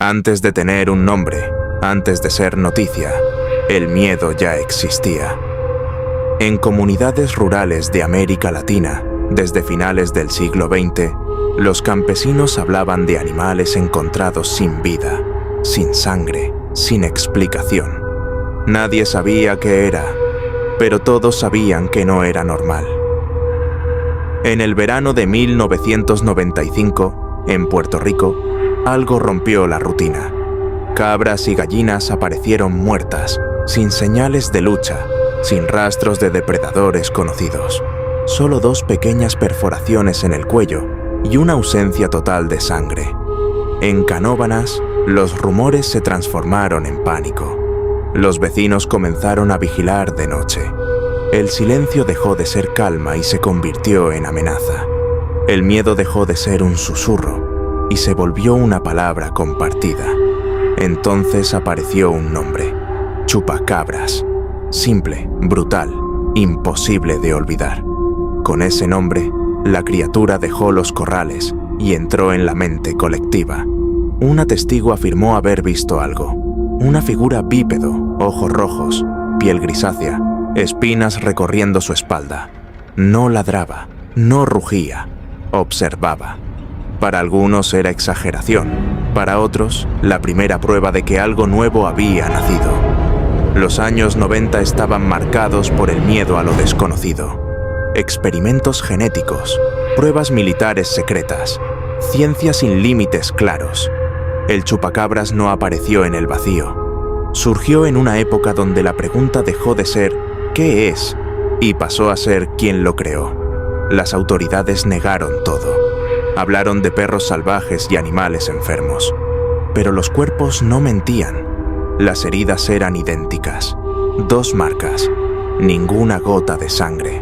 Antes de tener un nombre, antes de ser noticia, el miedo ya existía. En comunidades rurales de América Latina, desde finales del siglo XX, los campesinos hablaban de animales encontrados sin vida, sin sangre, sin explicación. Nadie sabía qué era, pero todos sabían que no era normal. En el verano de 1995, en Puerto Rico, algo rompió la rutina. Cabras y gallinas aparecieron muertas, sin señales de lucha, sin rastros de depredadores conocidos. Solo 2 pequeñas perforaciones en el cuello y una ausencia total de sangre. En Canóvanas, los rumores se transformaron en pánico. Los vecinos comenzaron a vigilar de noche. El silencio dejó de ser calma y se convirtió en amenaza. El miedo dejó de ser un susurro y se volvió una palabra compartida. Entonces apareció un nombre: Chupacabras. Simple, brutal, imposible de olvidar. Con ese nombre, la criatura dejó los corrales y entró en la mente colectiva. Una testigo afirmó haber visto algo. Una figura bípedo, ojos rojos, piel grisácea, espinas recorriendo su espalda. No ladraba, no rugía, observaba. Para algunos era exageración, para otros, la primera prueba de que algo nuevo había nacido. Los años 90 estaban marcados por el miedo a lo desconocido. Experimentos genéticos, pruebas militares secretas, ciencia sin límites claros. El chupacabras no apareció en el vacío. Surgió en una época donde la pregunta dejó de ser ¿qué es? Y pasó a ser ¿quién lo creó? Las autoridades negaron todo. Hablaron de perros salvajes y animales enfermos. Pero los cuerpos no mentían. Las heridas eran idénticas. 2 marcas, ninguna gota de sangre.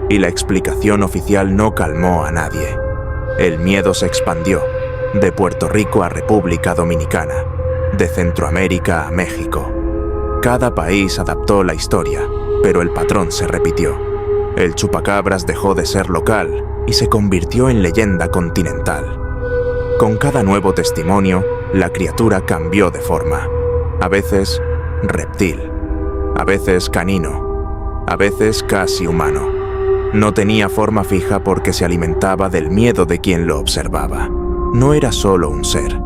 Y la explicación oficial no calmó a nadie. El miedo se expandió, de Puerto Rico a República Dominicana, de Centroamérica a México. Cada país adaptó la historia, pero el patrón se repitió. El chupacabras dejó de ser local y se convirtió en leyenda continental. Con cada nuevo testimonio, la criatura cambió de forma. A veces reptil, a veces canino, a veces casi humano. No tenía forma fija porque se alimentaba del miedo de quien lo observaba. No era solo un ser,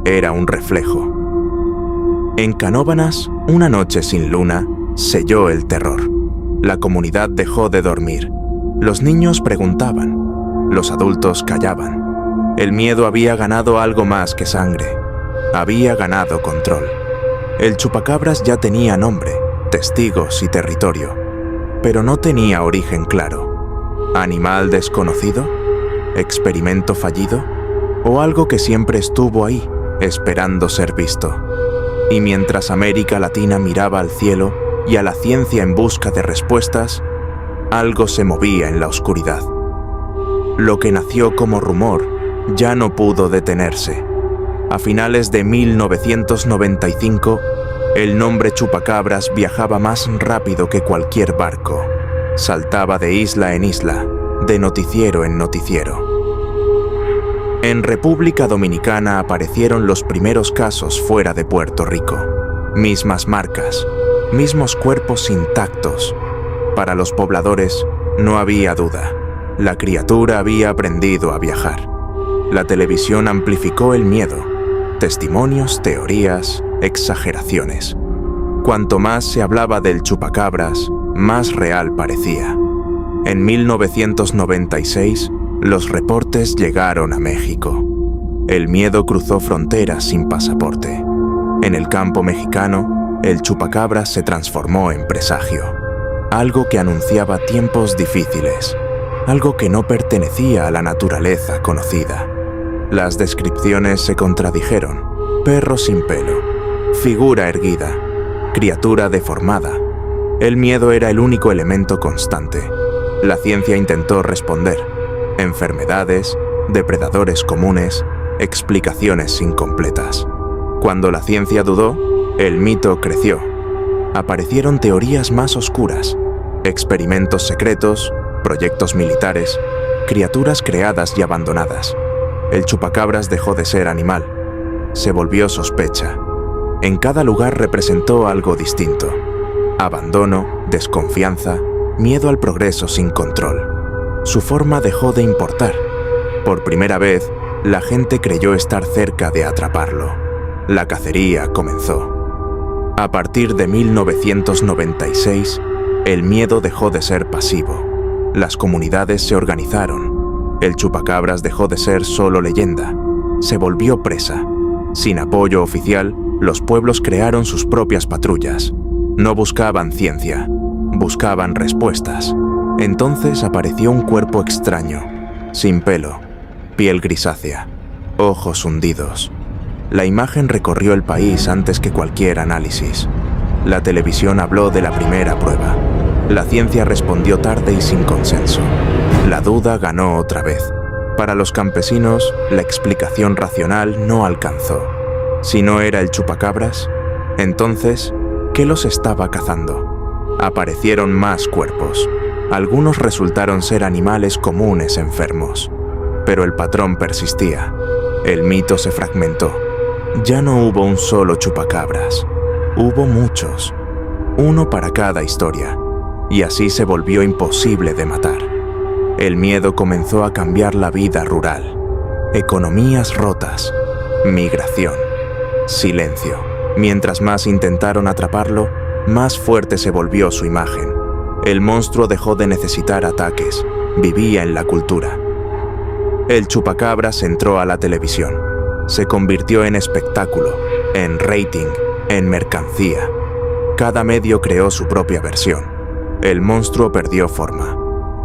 era un reflejo. En Canóvanas, una noche sin luna, selló el terror. La comunidad dejó de dormir. Los niños preguntaban, los adultos callaban. El miedo había ganado algo más que sangre. Había ganado control. El chupacabras ya tenía nombre, testigos y territorio, pero no tenía origen claro. ¿Animal desconocido? ¿Experimento fallido? ¿O algo que siempre estuvo ahí, esperando ser visto? Y mientras América Latina miraba al cielo y a la ciencia en busca de respuestas, algo se movía en la oscuridad. Lo que nació como rumor ya no pudo detenerse. A finales de 1995, el nombre chupacabras viajaba más rápido que cualquier barco. Saltaba de isla en isla, de noticiero en noticiero. En República Dominicana aparecieron los primeros casos fuera de Puerto Rico. Mismas marcas, mismos cuerpos intactos. Para los pobladores no había duda. La criatura había aprendido a viajar. La televisión amplificó el miedo. Testimonios, teorías, exageraciones. Cuanto más se hablaba del chupacabras, más real parecía. En 1996, los reportes llegaron a México. El miedo cruzó fronteras sin pasaporte. En el campo mexicano, el chupacabras se transformó en presagio. Algo que anunciaba tiempos difíciles. Algo que no pertenecía a la naturaleza conocida. Las descripciones se contradijeron. Perro sin pelo, figura erguida, criatura deformada. El miedo era el único elemento constante. La ciencia intentó responder. Enfermedades, depredadores comunes, explicaciones incompletas. Cuando la ciencia dudó, el mito creció. Aparecieron teorías más oscuras, experimentos secretos, proyectos militares, criaturas creadas y abandonadas. El chupacabras dejó de ser animal. se volvió sospecha. En cada lugar representó algo distinto: abandono, desconfianza, miedo al progreso sin control. Su forma dejó de importar. Por primera vez, la gente creyó estar cerca de atraparlo. La cacería comenzó. A partir de 1996, el miedo dejó de ser pasivo. Las comunidades se organizaron. El chupacabras dejó de ser solo leyenda. Se volvió presa. Sin apoyo oficial, los pueblos crearon sus propias patrullas. No buscaban ciencia, buscaban respuestas. Entonces apareció un cuerpo extraño, sin pelo, piel grisácea, ojos hundidos. La imagen recorrió el país antes que cualquier análisis. La televisión habló de la primera prueba. La ciencia respondió tarde y sin consenso. La duda ganó otra vez. Para los campesinos, la explicación racional no alcanzó. Si no era el chupacabras, entonces, ¿qué los estaba cazando? Aparecieron más cuerpos. Algunos resultaron ser animales comunes enfermos. Pero el patrón persistía. El mito se fragmentó. Ya no hubo un solo chupacabras. Hubo muchos. Uno para cada historia. Y así se volvió imposible de matar. El miedo comenzó a cambiar la vida rural. Economías rotas. Migración. Silencio. Mientras más intentaron atraparlo, más fuerte se volvió su imagen. El monstruo dejó de necesitar ataques. Vivía en la cultura. El chupacabras entró a la televisión. Se convirtió en espectáculo, en rating, en mercancía. Cada medio creó su propia versión. El monstruo perdió forma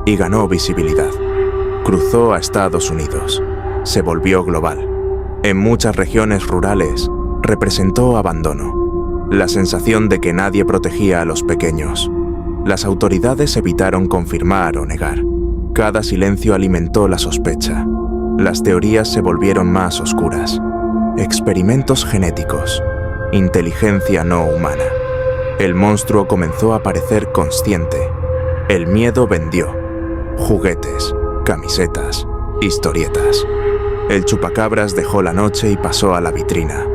y ganó visibilidad. Cruzó a Estados Unidos. Se volvió global. En muchas regiones rurales, representó abandono, la sensación de que nadie protegía a los pequeños. Las autoridades evitaron confirmar o negar. Cada silencio alimentó la sospecha. Las teorías se volvieron más oscuras. Experimentos genéticos, inteligencia no humana. El monstruo comenzó a parecer consciente. El miedo vendió. Juguetes, camisetas, historietas. El chupacabras dejó la noche y pasó a la vitrina.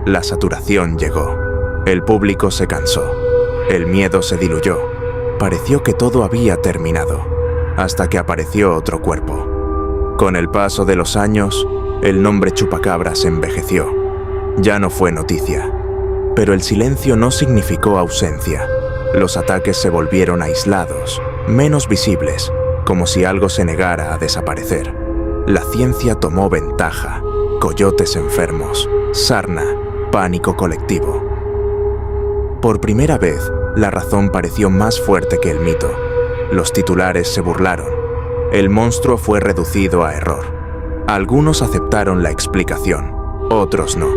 La saturación llegó. El público se cansó. El miedo se diluyó. Pareció que todo había terminado, hasta que apareció otro cuerpo. Con el paso de los años, el nombre chupacabras envejeció. Ya no fue noticia. Pero el silencio no significó ausencia. Los ataques se volvieron aislados, menos visibles, como si algo se negara a desaparecer. La ciencia tomó ventaja. Coyotes enfermos, sarna, pánico colectivo. Por primera vez, la razón pareció más fuerte que el mito. Los titulares se burlaron. El monstruo fue reducido a error. Algunos aceptaron la explicación, otros no,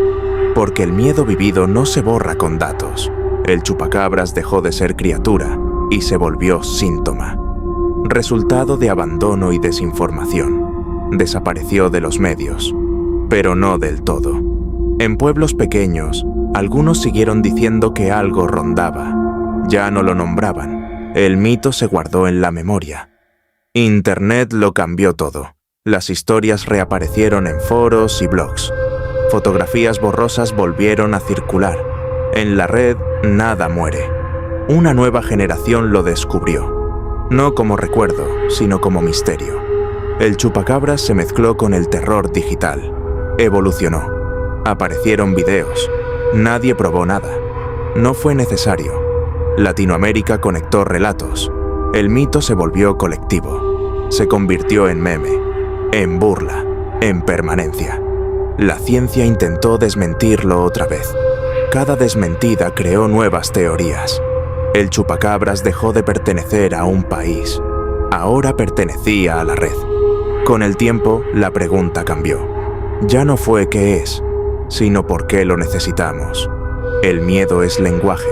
porque el miedo vivido no se borra con datos. El chupacabras dejó de ser criatura y se volvió síntoma. Resultado de abandono y desinformación. Desapareció de los medios, pero no del todo. En pueblos pequeños, algunos siguieron diciendo que algo rondaba. Ya no lo nombraban. El mito se guardó en la memoria. Internet lo cambió todo. Las historias reaparecieron en foros y blogs. Fotografías borrosas volvieron a circular. En la red, nada muere. Una nueva generación lo descubrió. No como recuerdo, sino como misterio. El chupacabras se mezcló con el terror digital. Evolucionó. Aparecieron videos. Nadie probó nada. No fue necesario. Latinoamérica conectó relatos. El mito se volvió colectivo. Se convirtió en meme, en burla, en permanencia. La ciencia intentó desmentirlo otra vez. Cada desmentida creó nuevas teorías. El chupacabras dejó de pertenecer a un país. Ahora pertenecía a la red. Con el tiempo, la pregunta cambió. Ya no fue qué es, sino por qué lo necesitamos. El miedo es lenguaje.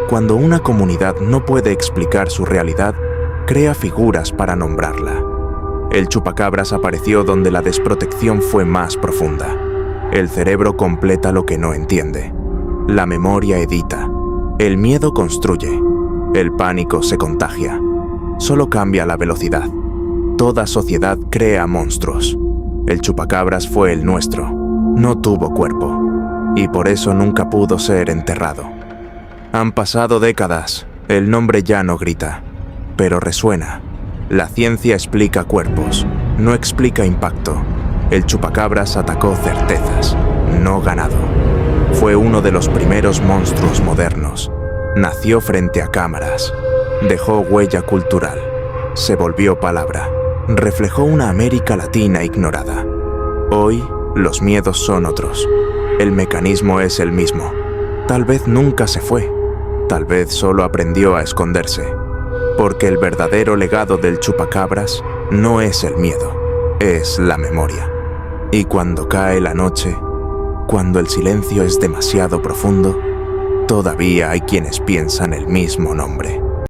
Cuando una comunidad no puede explicar su realidad, crea figuras para nombrarla. El chupacabras apareció donde la desprotección fue más profunda. El cerebro completa lo que no entiende. La memoria edita. El miedo construye. El pánico se contagia. Solo cambia la velocidad. Toda sociedad crea monstruos. El chupacabras fue el nuestro. No tuvo cuerpo. y por eso nunca pudo ser enterrado. Han pasado décadas, el nombre ya no grita, pero resuena. La ciencia explica cuerpos, no explica impacto. El chupacabras atacó certezas, no ganado. Fue uno de los primeros monstruos modernos. Nació frente a cámaras, dejó huella cultural, se volvió palabra, reflejó una América Latina ignorada. Hoy, los miedos son otros. El mecanismo es el mismo. Tal vez nunca se fue, tal vez solo aprendió a esconderse. Porque el verdadero legado del chupacabras no es el miedo, es la memoria. Y cuando cae la noche, cuando el silencio es demasiado profundo, todavía hay quienes piensan el mismo nombre.